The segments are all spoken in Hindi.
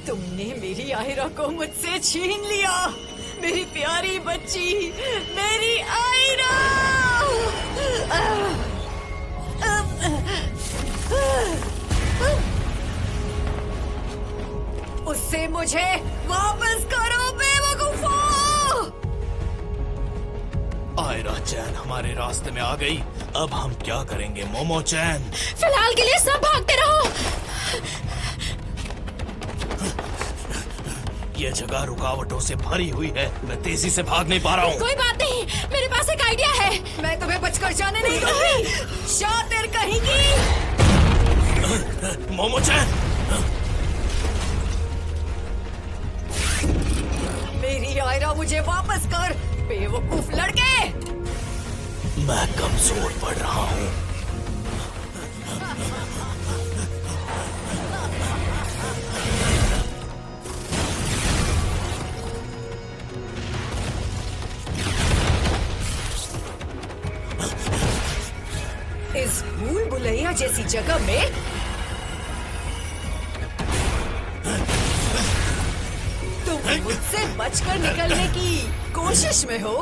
तुमने मेरी आयरा को मुझसे छीन लिया, मेरी प्यारी बच्ची, मेरी आयरा। उससे मुझे वापस करो बेवकूफो। आयरा चैन हमारे रास्ते में आ गई, अब हम क्या करेंगे मोमो चैन? फिलहाल के लिए सब भागते रहो। ये जगह रुकावटों से भरी हुई है, मैं तेजी से भाग नहीं पा रहा हूँ। कोई बात नहीं, मेरे पास एक आइडिया है। मैं तुम्हें बचकर जाने नहीं दूंगी, शातिर कहेंगी। मोमो चैन, मेरी आयरा मुझे वापस कर, बेवकूफ लड़के। मैं कमजोर पड़ रहा हूँ। इस भूल भुलैया जैसी जगह में तुम मुझसे बचकर निकलने की कोशिश में हो।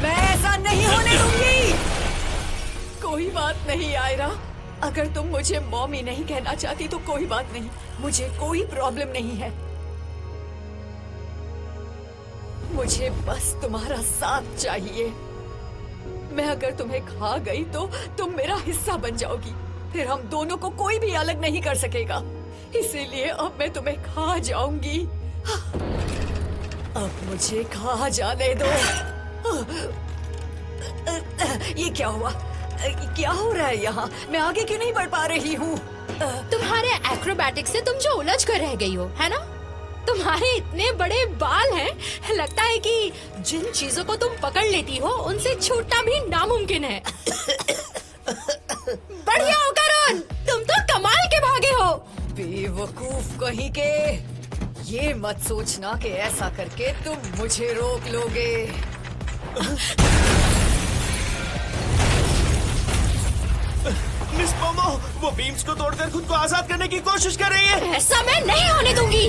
मैं ऐसा नहीं होने दूंगी। कोई बात नहीं आयरा, अगर तुम मुझे मॉमी नहीं कहना चाहती तो कोई बात नहीं, मुझे कोई प्रॉब्लम नहीं है। मुझे बस तुम्हारा साथ चाहिए। मैं अगर तुम्हें खा गई तो तुम मेरा हिस्सा बन जाओगी, फिर हम दोनों को कोई भी अलग नहीं कर सकेगा। इसीलिए अब मैं तुम्हें खा जाऊंगी। अब मुझे खा जाने दो। ये क्या हुआ? क्या हो रहा है यहाँ? मैं आगे क्यों नहीं बढ़ पा रही हूँ? तुम्हारे एक्रोबैटिक्स से तुम जो उलझ कर रह गई हो, है ना? तुम्हारे इतने बड़े बाल हैं, लगता है कि जिन चीजों को तुम पकड़ लेती हो उनसे छूटना भी नामुमकिन है। बढ़िया हो करुण, तुम तो कमाल के भागे हो। बेवकूफ कहीं के, ये मत सोचना कि ऐसा करके तुम मुझे रोक लोगे। मिस मोमो, वो बीम्स को तोड़कर खुद को आजाद करने की कोशिश कर रही है। ऐसा मैं नहीं होने दूंगी।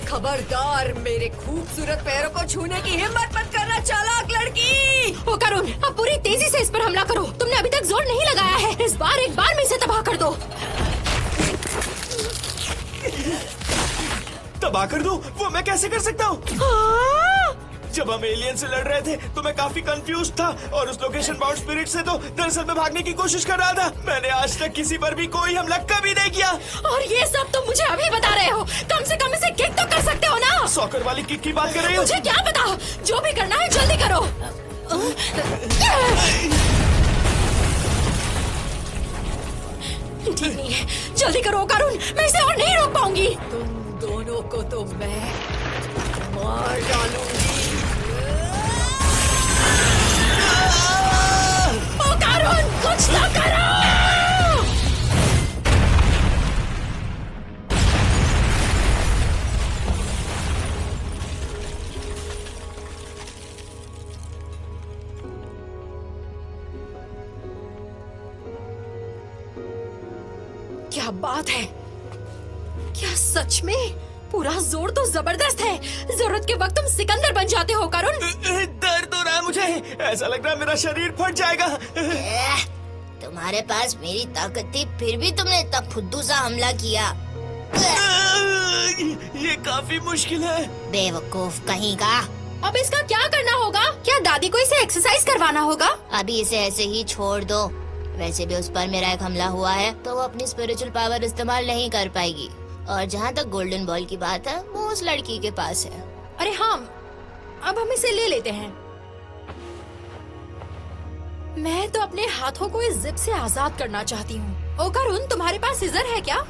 खबरदार, मेरे खूबसूरत पैरों को छूने की हिम्मत मत करना, चालाक लड़की। ओ करुण, अब पूरी तेजी से इस पर हमला करो। तुमने अभी तक जोर नहीं लगाया है, इस बार एक बार में इसे तबाह कर दो। तबाह कर दूं? वो मैं कैसे कर सकता हूँ? जब हम एलियन से लड़ रहे थे तो मैं काफी कंफ्यूज था और उस लोकेशन बाउंड स्पिरिट से तो दरअसल मैं भागने की कोशिश कर रहा था। मैंने आज तक किसी पर भी कोई हमला कभी नहीं किया। और ये सब तुम मुझे अभी बता रहे हो? कम से कम इसे किक तो कर सकते हो ना? सॉकर वाली किक की बात कर रही हो? मुझे क्या पता, जो भी करना है जल्दी करो। ठीक नहीं है, जल्दी करो करुण, मैं इसे और नहीं रोक पाऊंगी। तुम दोनों को तो मैं मार डालूंगी। ओ करुण, कुछ तो करो। क्या बात है, क्या सच में? पूरा जोर तो जबरदस्त है। जरूरत के वक्त तुम सिकंदर बन जाते हो करुण। दर्द हो रहा है मुझे, ऐसा लग रहा है मेरा शरीर फट जाएगा। तुम्हारे पास मेरी ताकत थी, फिर भी तुमने इतना फुद्दू सा हमला किया। ये काफी मुश्किल है। बेवकूफ कहीं का। अब इसका क्या करना होगा? क्या दादी को इसे एक्सरसाइज करवाना होगा? अभी इसे ऐसे ही छोड़ दो। वैसे भी उस पर मेरा एक हमला हुआ है तो वो अपनी स्पिरिचुअल पावर इस्तेमाल नहीं कर पाएगी। और जहाँ तक गोल्डन बॉल की बात है, वो उस लड़की के पास है। अरे हाँ, अब हम इसे ले लेते हैं। मैं तो अपने हाथों को इस जिप से आजाद करना चाहती हूँ। ओ करुण, तुम्हारे पास सीजर है क्या?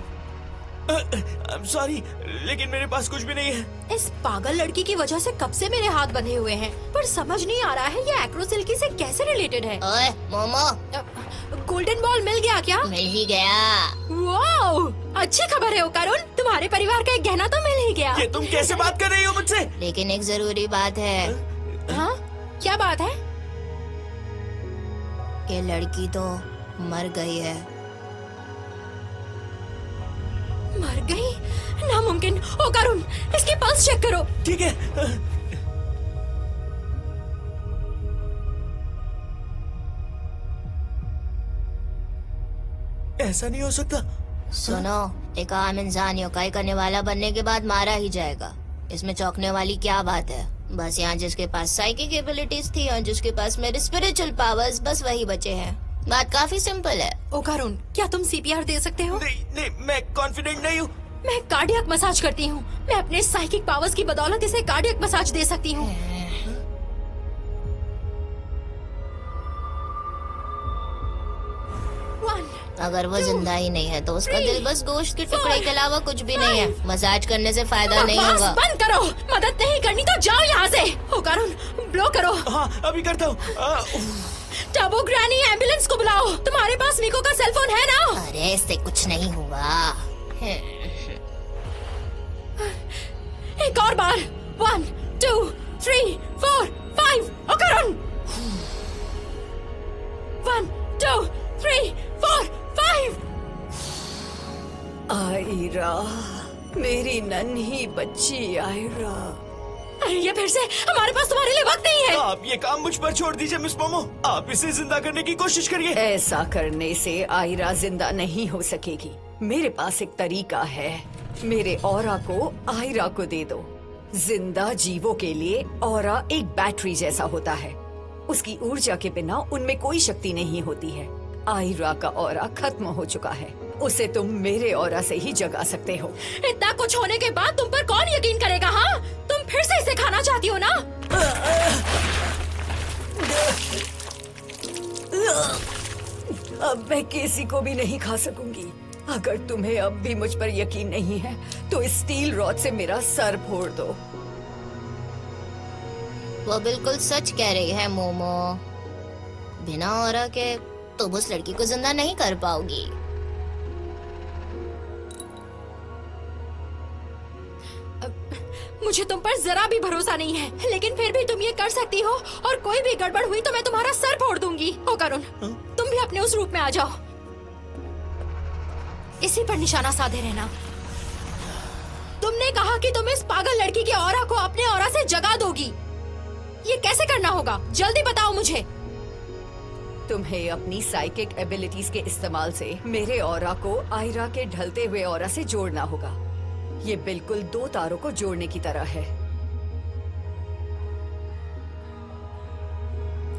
I'm sorry, लेकिन मेरे पास कुछ भी नहीं है। इस पागल लड़की की वजह से कब से मेरे हाथ बंधे हुए हैं, पर समझ नहीं आ रहा है ये एक्रो सिल्की से कैसे रिलेटेड है। ओए मोमो, गोल्डन बॉल मिल गया क्या? मिल ही गया। वाओ, अच्छी खबर है ओ करुण, तुम्हारे परिवार का एक गहना तो मिल ही गया। ये तुम कैसे बात कर रही हो मुझसे? लेकिन एक जरूरी बात है। हाँ, क्या बात है? ये लड़की तो मर गई है। मर गई? नामुमकिन। ओ करुण, इसकी पल्स चेक करो। ठीक है। ऐसा नहीं हो सकता। सुनो, एक आम इंसान योकाई करने वाला बनने के बाद मारा ही जाएगा। इसमें चौंकने वाली क्या बात है? बस यहाँ जिसके पास साइकिक एबिलिटीज थी और जिसके पास मेरे स्पिरिचुअल पावर्स, बस वही बचे हैं। बात काफी सिंपल है। ओ करुण, क्या तुम सीपीआर दे सकते हो? नहीं नहीं, मैं कॉन्फिडेंट नहीं हूँ। मैं कार्डियक मसाज करती हूँ। मैं अपने साइकिक पावर्स की बदौलत इसे कार्डियक मसाज दे सकती हूँ। अगर वो जिंदा ही नहीं है तो उसका दिल बस गोश्त के टुकड़े के अलावा कुछ भी नहीं है। मसाज करने से फायदा नहीं बकवास होगा। बंद करो। मदद नहीं करनी तो जाओ यहाँ से। ओ करुण, ब्लो करो। हाँ, अभी करता हूँ। टर्बो ग्रैनी, एम्बुलेंस को बुलाओ। तुम्हारे पास मिको का सेल फोन है ना? अरे इससे कुछ नहीं हुआ। एक और बार। 1 2 3 4 5। ओ करुण। 1 2 3 4 5। आयरा, मेरी नन्ही बच्ची आयरा। अरे ये फिर से, हमारे पास तुम्हारे लिए वक्त नहीं है। आप ये काम मुझ पर छोड़ दीजिए मिस मोमो। आप इसे जिंदा करने की कोशिश करिए। ऐसा करने से आयरा जिंदा नहीं हो सकेगी। मेरे पास एक तरीका है। मेरे ऑरा को आयरा को दे दो। जिंदा जीवों के लिए ऑरा एक बैटरी जैसा होता है। उसकी ऊर्जा के बिना उनमें कोई शक्ति नहीं होती है। आयरा का ऑरा खत्म हो चुका है। उसे तुम मेरे ऑरा से ही जगा सकते हो। इतना कुछ होने के बाद तुम पर कौन यकीन करेगा? हाँ, तुम फिर से इसे खाना चाहती हो ना? अब मैं किसी को भी नहीं खा सकूंगी। अगर तुम्हें अब भी मुझ पर यकीन नहीं है तो इस स्टील रॉड से मेरा सर फोड़ दो। वो बिल्कुल सच कह रही है मोमो। बिना ऑरा के तुम उस लड़की को जिंदा नहीं कर पाओगी। मुझे तुम पर जरा भी भरोसा नहीं है, लेकिन फिर भी तुम ये कर सकती हो। और कोई भी गड़बड़ हुई तो मैं तुम्हारा सर फोड़ दूंगी। ओ करुण, तुम भी अपने उस रूप में आ जाओ। इसी पर निशाना साधे रहना। तुमने कहा कि तुम इस पागल लड़की के ऑरा को अपने ऑरा से जगा दोगी। ये कैसे करना होगा? जल्दी बताओ मुझे। तुम्हें अपनी साइकिक एबिलिटीज के इस्तेमाल से मेरे ऑरा को आयरा के ढलते हुए ऑरा से जोड़ना होगा। ये बिल्कुल दो तारों को जोड़ने की तरह है।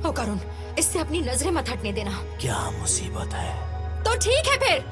ओ करुण, इससे अपनी नजरें मत हटने देना। क्या मुसीबत है? तो ठीक है फिर।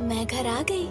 मैं घर आ गई।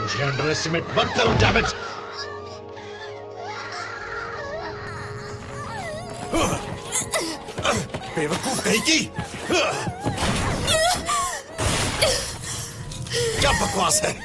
मुझे अंडर एस्टिमेट मत करो, डैम इट। बेवकूफ कहीं की। क्या बकवास है?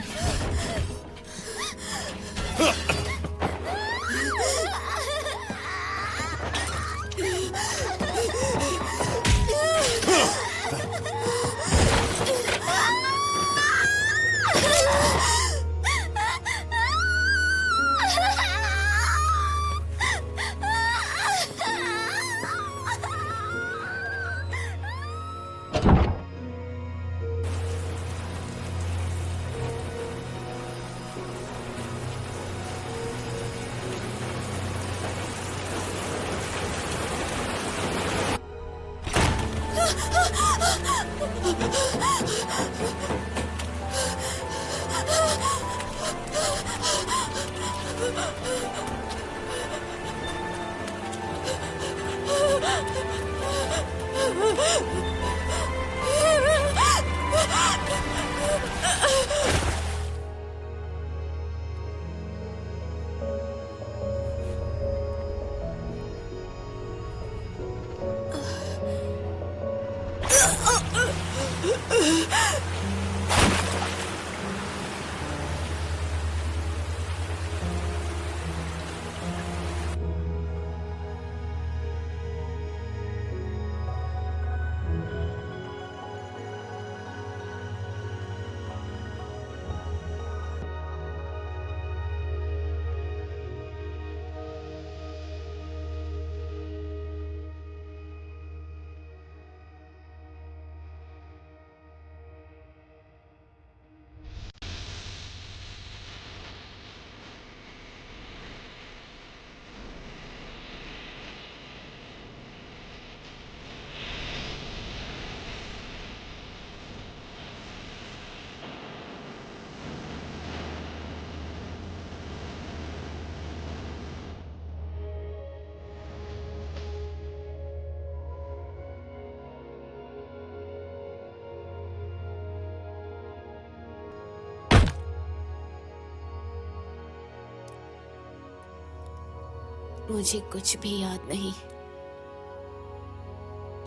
मुझे कुछ भी याद नहीं।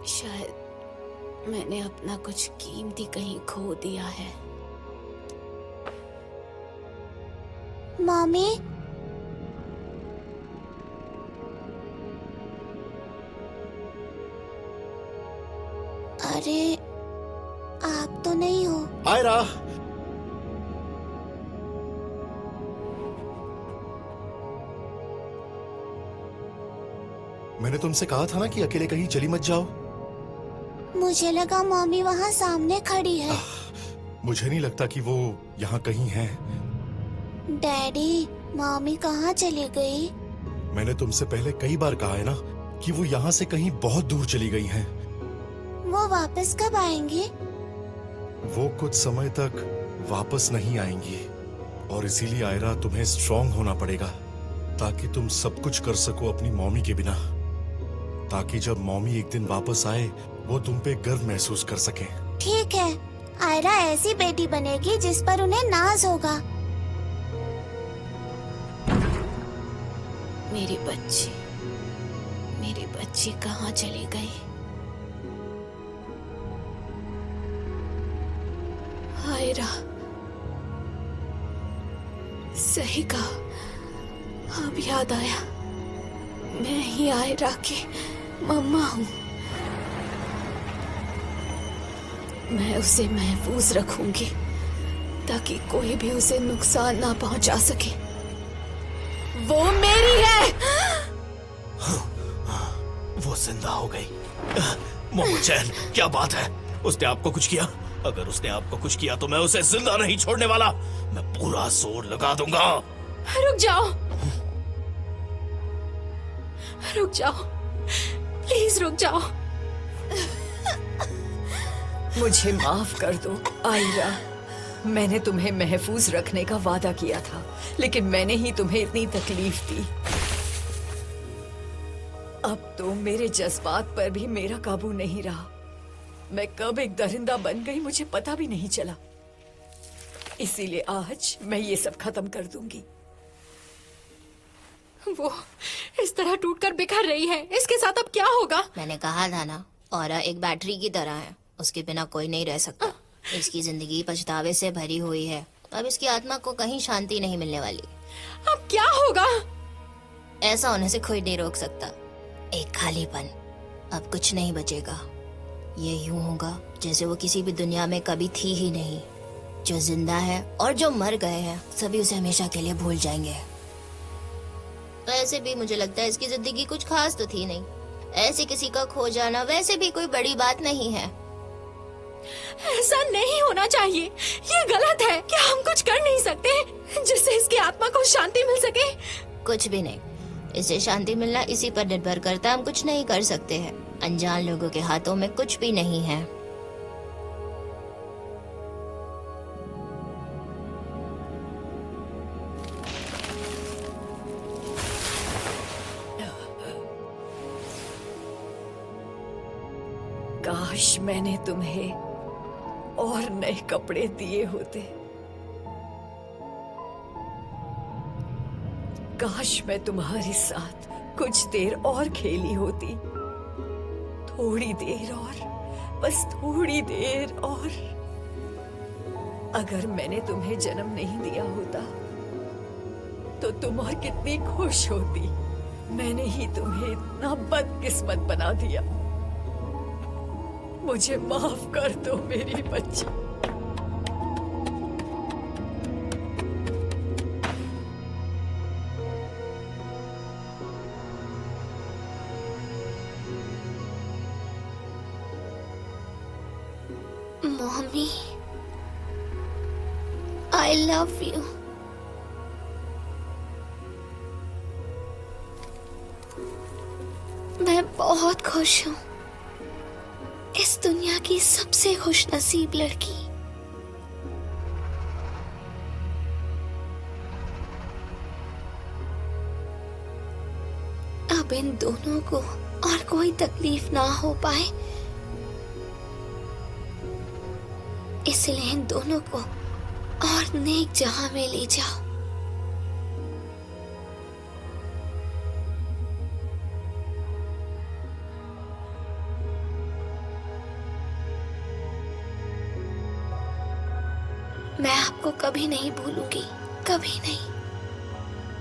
शायद मैंने अपना कुछ कीमती कहीं खो दिया है। मम्मी, अरे आप तो नहीं हो? आयरा, मैंने तुमसे कहा था ना कि अकेले कहीं चली मत जाओ। मुझे लगा मम्मी वहाँ सामने खड़ी है। मुझे नहीं लगता कि वो यहाँ कहीं है। डैडी, मम्मी कहाँ चली गई? मैंने तुमसे पहले कई बार कहा है ना कि वो यहाँ से कहीं बहुत दूर चली गई हैं। वो वापस कब आएंगी? वो कुछ समय तक वापस नहीं आएंगी और इसीलिए आयरा तुम्हें स्ट्रांग होना पड़ेगा ताकि तुम सब कुछ कर सको अपनी मॉमी के बिना, ताकि जब मॉमी एक दिन वापस आए वो तुम पे गर्व महसूस कर सके। ठीक है, आयरा ऐसी बेटी बनेगी जिस पर उन्हें नाज होगा। मेरी बच्ची कहाँ चली गई? आयरा, सही कहा। अब याद आया, मैं ही आयरा की मम्मा हूँ। मैं उसे महफूज रखूंगी ताकि कोई भी उसे नुकसान ना पहुंचा सके। वो मेरी है। वो जिंदा हो गई। मोमो चैन, क्या बात है? उसने आपको कुछ किया? अगर उसने आपको कुछ किया तो मैं उसे जिंदा नहीं छोड़ने वाला। मैं पूरा जोर लगा दूंगा। रुक जाओ, रुक जाओ, प्लीज रुक जाओ। मुझे माफ कर दो आयरा। मैंने तुम्हें महफूज रखने का वादा किया था, लेकिन मैंने ही तुम्हें इतनी तकलीफ दी। अब तो मेरे जज्बात पर भी मेरा काबू नहीं रहा। मैं कब एक दरिंदा बन गई मुझे पता भी नहीं चला। इसीलिए आज मैं ये सब खत्म कर दूंगी। वो इस तरह टूटकर बिखर रही है, इसके साथ अब क्या होगा? मैंने कहा था ना, ऑरा एक बैटरी की तरह है, उसके बिना कोई नहीं रह सकता। इसकी जिंदगी पछतावे से भरी हुई है। अब इसकी आत्मा को कहीं शांति नहीं मिलने वाली। अब क्या होगा? ऐसा होने से कोई नहीं रोक सकता। एक खालीपन, अब कुछ नहीं बचेगा। ये यूं होगा जैसे वो किसी भी दुनिया में कभी थी ही नहीं। जो जिंदा है और जो मर गए हैं सभी उसे हमेशा के लिए भूल जाएंगे। वैसे भी मुझे लगता है इसकी जिंदगी कुछ खास तो थी नहीं। ऐसे किसी का खो जाना वैसे भी कोई बड़ी बात नहीं है। ऐसा नहीं होना चाहिए, ये गलत है। क्या हम कुछ कर नहीं सकते जिससे इसकी आत्मा को शांति मिल सके? कुछ भी नहीं। इसे शांति मिलना इसी पर निर्भर करता है। हम कुछ नहीं कर सकते हैं। अनजान लोगों के हाथों में कुछ भी नहीं है। काश मैंने तुम्हें और नए कपड़े दिए होते। काश मैं तुम्हारे साथ कुछ देर और खेली होती। थोड़ी देर और, बस थोड़ी देर और। अगर मैंने तुम्हें जन्म नहीं दिया होता तो तुम और कितनी खुश होती। मैंने ही तुम्हें इतना बदकिस्मत बना दिया। मुझे माफ कर दो मेरी बच्ची। Mummy, I love you. मैं बहुत खुश हूँ। इस दुनिया की सबसे खुशनसीब लड़की। अब इन दोनों को और कोई तकलीफ ना हो पाए, इसलिए इन दोनों को और नेक जहां में ले जाओ। मैं आपको कभी नहीं भूलूंगी, कभी नहीं।